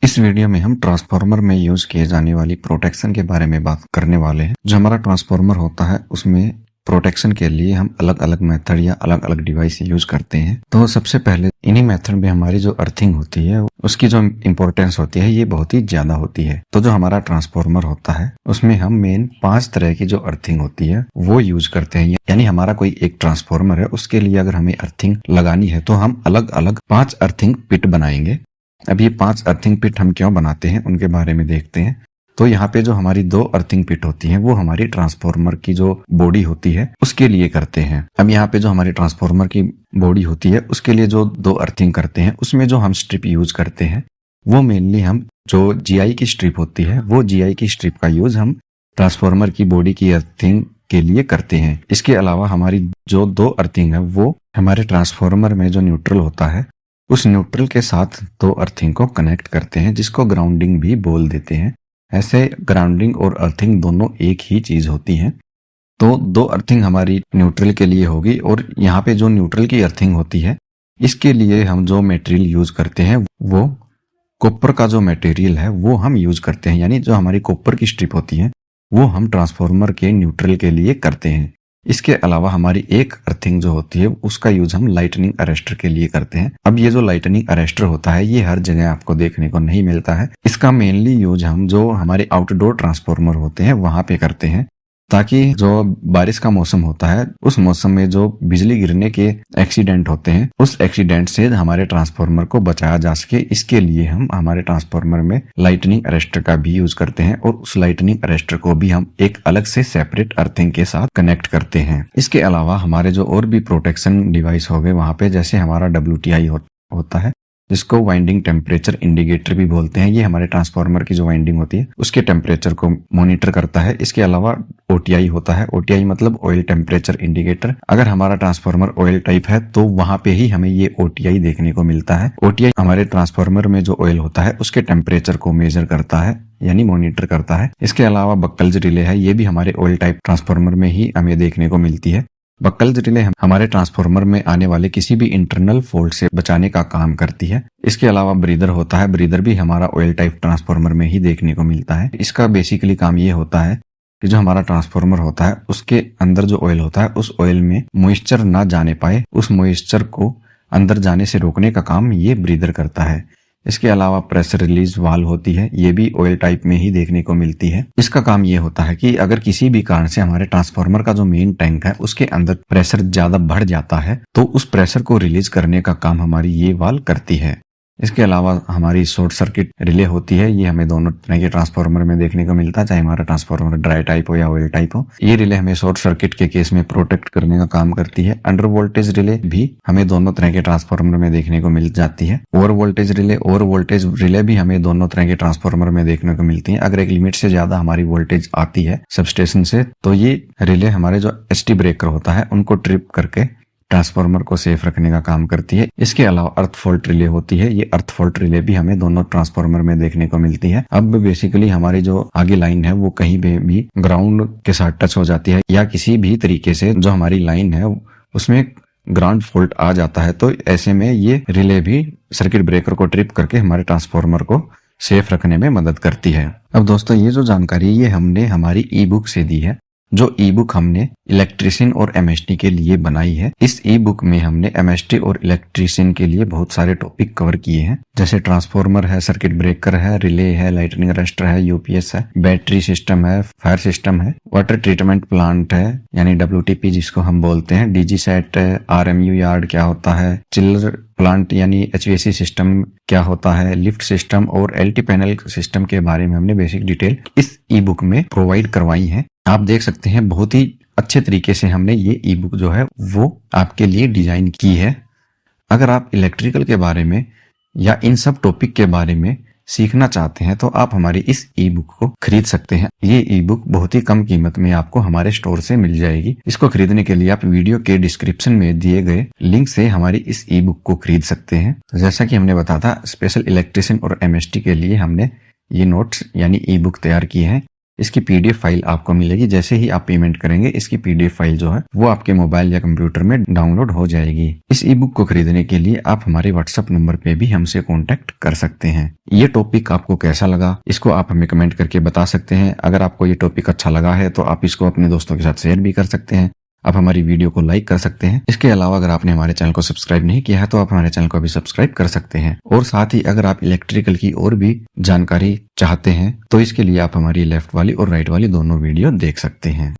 इस वीडियो में हम ट्रांसफार्मर में यूज किए जाने वाली प्रोटेक्शन के बारे में बात करने वाले हैं। जो हमारा ट्रांसफार्मर होता है उसमें प्रोटेक्शन के लिए हम अलग अलग मेथड या अलग अलग डिवाइस यूज करते हैं। तो सबसे पहले इन्हीं मेथड में हमारी जो अर्थिंग होती है उसकी जो इम्पोर्टेंस होती है ये बहुत ही ज्यादा होती है। तो जो हमारा ट्रांसफार्मर होता है उसमें हम मेन 5 तरह की जो अर्थिंग होती है वो यूज करते हैं। यानी हमारा कोई एक ट्रांसफार्मर है उसके लिए अगर हमें अर्थिंग लगानी है तो हम अलग अलग 5 अर्थिंग पिट बनाएंगे। अब ये 5 अर्थिंग पिट हम क्यों बनाते हैं उनके बारे में देखते हैं। तो यहाँ पे जो हमारी 2 अर्थिंग पिट होती हैं वो हमारी ट्रांसफार्मर की जो बॉडी होती है उसके लिए करते हैं। अब यहाँ पे जो हमारी ट्रांसफार्मर की बॉडी होती है उसके लिए जो 2 अर्थिंग करते हैं उसमें जो हम स्ट्रिप यूज करते हैं वो मेनली हम जो जीआई की स्ट्रिप होती है वो जीआई की स्ट्रिप का यूज हम ट्रांसफार्मर की बॉडी की अर्थिंग के लिए करते हैं। इसके अलावा हमारी जो 2 अर्थिंग है वो हमारे ट्रांसफार्मर में जो न्यूट्रल होता है उस न्यूट्रल के साथ 2 अर्थिंग को कनेक्ट करते हैं जिसको ग्राउंडिंग भी बोल देते हैं। ऐसे ग्राउंडिंग और अर्थिंग दोनों एक ही चीज होती है। तो 2 अर्थिंग हमारी न्यूट्रल के लिए होगी और यहाँ पे जो न्यूट्रल की अर्थिंग होती है इसके लिए हम जो मटेरियल यूज करते हैं वो कॉपर का जो मटेरियल है वो हम यूज करते हैं। यानी जो हमारी कॉपर की स्ट्रिप होती है वो हम ट्रांसफार्मर के न्यूट्रल के लिए करते हैं। इसके अलावा हमारी एक अर्थिंग जो होती है उसका यूज हम लाइटनिंग अरेस्टर के लिए करते हैं। अब ये जो लाइटनिंग अरेस्टर होता है ये हर जगह आपको देखने को नहीं मिलता है। इसका मेनली यूज हम जो हमारे आउटडोर ट्रांसफार्मर होते हैं वहां पे करते हैं ताकि जो बारिश का मौसम होता है उस मौसम में जो बिजली गिरने के एक्सीडेंट होते हैं उस एक्सीडेंट से हमारे ट्रांसफार्मर को बचाया जा सके। इसके लिए हम हमारे ट्रांसफार्मर में लाइटनिंग अरेस्टर का भी यूज करते हैं और उस लाइटनिंग अरेस्टर को भी हम एक अलग से सेपरेट अर्थिंग के साथ कनेक्ट करते हैं। इसके अलावा हमारे जो और भी प्रोटेक्शन डिवाइस हो गए वहां पे जैसे हमारा WTI होता है जिसको वाइंडिंग टेम्परेचर इंडिकेटर भी बोलते हैं। ये हमारे ट्रांसफार्मर की जो वाइंडिंग होती है उसके टेम्परेचर को मॉनिटर करता है। इसके अलावा OTI होता है। OTI मतलब ऑयल टेम्परेचर इंडिकेटर। अगर हमारा ट्रांसफार्मर ऑयल टाइप है तो वहां पे ही हमें ये OTI देखने को मिलता है। OTI हमारे ट्रांसफार्मर में जो ऑयल होता है उसके टेम्परेचर को मेजर करता है यानी मॉनिटर करता है। इसके अलावा बक्कल्स रिले है ये भी हमारे ऑयल टाइप ट्रांसफार्मर में ही हमें देखने को मिलती है। बक्कल्स रिले हमारे ट्रांसफार्मर में आने वाले किसी भी इंटरनल फॉल्ट से बचाने का काम करती है। इसके अलावा ब्रीदर होता है। ब्रीदर भी हमारा ऑयल टाइप ट्रांसफार्मर में ही देखने को मिलता है। इसका बेसिकली काम ये होता है कि जो हमारा ट्रांसफार्मर होता है उसके अंदर जो ऑयल होता है उस ऑयल में मॉइस्चर ना जाने पाए, उस मॉइस्चर को अंदर जाने से रोकने का काम ये ब्रीदर करता है। इसके अलावा प्रेशर रिलीज वाल्व होती है ये भी ऑयल टाइप में ही देखने को मिलती है। इसका काम ये होता है कि अगर किसी भी कारण से हमारे ट्रांसफार्मर का जो मेन टैंक है उसके अंदर प्रेशर ज्यादा बढ़ जाता है तो उस प्रेशर को रिलीज करने का काम हमारी ये वाल्व करती है। इसके अलावा हमारी शॉर्ट सर्किट रिले होती है। ये हमें दोनों तरह के ट्रांसफार्मर में देखने को मिलता है चाहे हमारा ट्रांसफार्मर ड्राई टाइप हो या ऑयल टाइप हो। ये रिले हमें शॉर्ट सर्किट के केस में प्रोटेक्ट करने का काम करती है। अंडर वोल्टेज रिले भी हमें दोनों तरह के ट्रांसफार्मर में देखने को मिल जाती है। ओवर वोल्टेज रिले भी हमें दोनों तरह के ट्रांसफार्मर में देखने को मिलती है। अगर एक लिमिट से ज्यादा हमारी वोल्टेज आती है सबस्टेशन से तो ये रिले हमारे जो ST ब्रेकर होता है उनको ट्रिप करके ट्रांसफार्मर को सेफ रखने का काम करती है। इसके अलावा अर्थ फॉल्ट रिले होती है। ये अर्थ फॉल्ट रिले भी हमें दोनों ट्रांसफार्मर में देखने को मिलती है। अब बेसिकली हमारी जो आगे लाइन है वो कहीं पे भी ग्राउंड के साथ टच हो जाती है या किसी भी तरीके से जो हमारी लाइन है उसमें ग्राउंड फॉल्ट आ जाता है तो ऐसे में ये रिले भी सर्किट ब्रेकर को ट्रिप करके हमारे ट्रांसफार्मर को सेफ रखने में मदद करती है। अब दोस्तों ये जो जानकारी ये हमने हमारी ई बुक से दी है। जो ई बुक हमने इलेक्ट्रिशियन और MST के लिए बनाई है। इस ई बुक में हमने MST और इलेक्ट्रिशियन के लिए बहुत सारे टॉपिक कवर किए हैं जैसे ट्रांसफार्मर है, सर्किट ब्रेकर है, रिले है, लाइटनिंग अरेस्टर है, UPS है, बैटरी सिस्टम है, फायर सिस्टम है, वाटर ट्रीटमेंट प्लांट है यानी WTP जिसको हम बोलते हैं, DG सेट है, RMU यार्ड क्या होता है, चिलर प्लांट यानी HVAC सिस्टम क्या होता है, लिफ्ट सिस्टम और LT पैनल सिस्टम के बारे में हमने बेसिक डिटेल इस ई बुक में प्रोवाइड करवाई है। आप देख सकते हैं बहुत ही अच्छे तरीके से हमने ये ई बुक जो है वो आपके लिए डिजाइन की है। अगर आप इलेक्ट्रिकल के बारे में या इन सब टॉपिक के बारे में सीखना चाहते हैं तो आप हमारी इस ई बुक को खरीद सकते हैं। ये ई बुक बहुत ही कम कीमत में आपको हमारे स्टोर से मिल जाएगी। इसको खरीदने के लिए आप वीडियो के डिस्क्रिप्शन में दिए गए लिंक से हमारी इस ई बुक को खरीद सकते हैं। तो जैसा कि हमने बताया था स्पेशल इलेक्ट्रिशियन और MST के लिए हमने ये नोट्स यानी ई बुक तैयार किए हैं। इसकी पीडीएफ फाइल आपको मिलेगी। जैसे ही आप पेमेंट करेंगे इसकी पीडीएफ फाइल जो है वो आपके मोबाइल या कंप्यूटर में डाउनलोड हो जाएगी। इस ई बुक को खरीदने के लिए आप हमारे व्हाट्सएप नंबर पे भी हमसे कांटेक्ट कर सकते हैं। ये टॉपिक आपको कैसा लगा इसको आप हमें कमेंट करके बता सकते हैं। अगर आपको ये टॉपिक अच्छा लगा है तो आप इसको अपने दोस्तों के साथ शेयर भी कर सकते हैं। आप हमारी वीडियो को लाइक कर सकते हैं। इसके अलावा अगर आपने हमारे चैनल को सब्सक्राइब नहीं किया है तो आप हमारे चैनल को भी सब्सक्राइब कर सकते हैं। और साथ ही अगर आप इलेक्ट्रिकल की और भी जानकारी चाहते हैं तो इसके लिए आप हमारी लेफ्ट वाली और राइट वाली दोनों वीडियो देख सकते हैं।